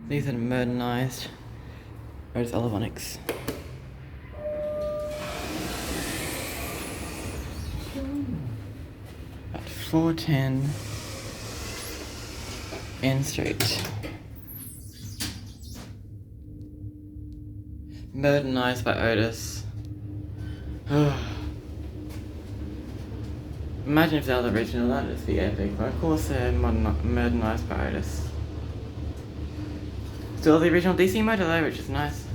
These are modernised Otis Elevonics. At 410 N Street. Modernised by Otis. Imagine if they were the original, that'd just be epic. But of course they're modernised by Otis. Still the original DC motor though, which is nice.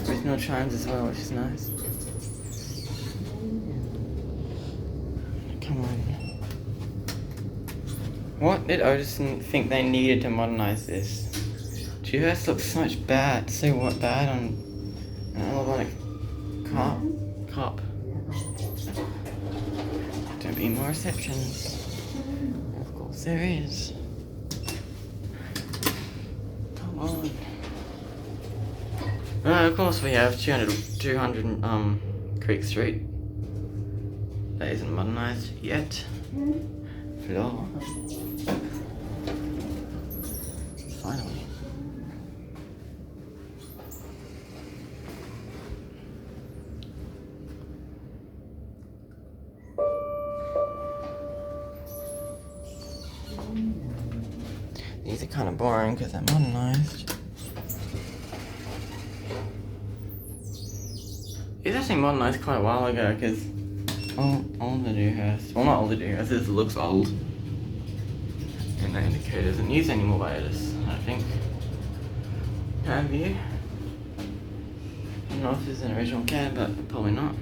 Original Trams as well, which is nice. Come on. What did Otis think they needed to modernise this? GS looks so much bad, so what bad on an Elevonic cop. Don't be more receptions. Of course there is. Come on. Of course we have 200 Creek Street. That isn't modernised yet. Floor. Finally. These are kind of boring because they're modernised. It's actually modernised quite a while ago because all the Dewhurst, well not all the Dewhurst, it looks old. And the indicator isn't used anymore by Otis, I think. Have you? I don't know if this is an original cab, but probably not.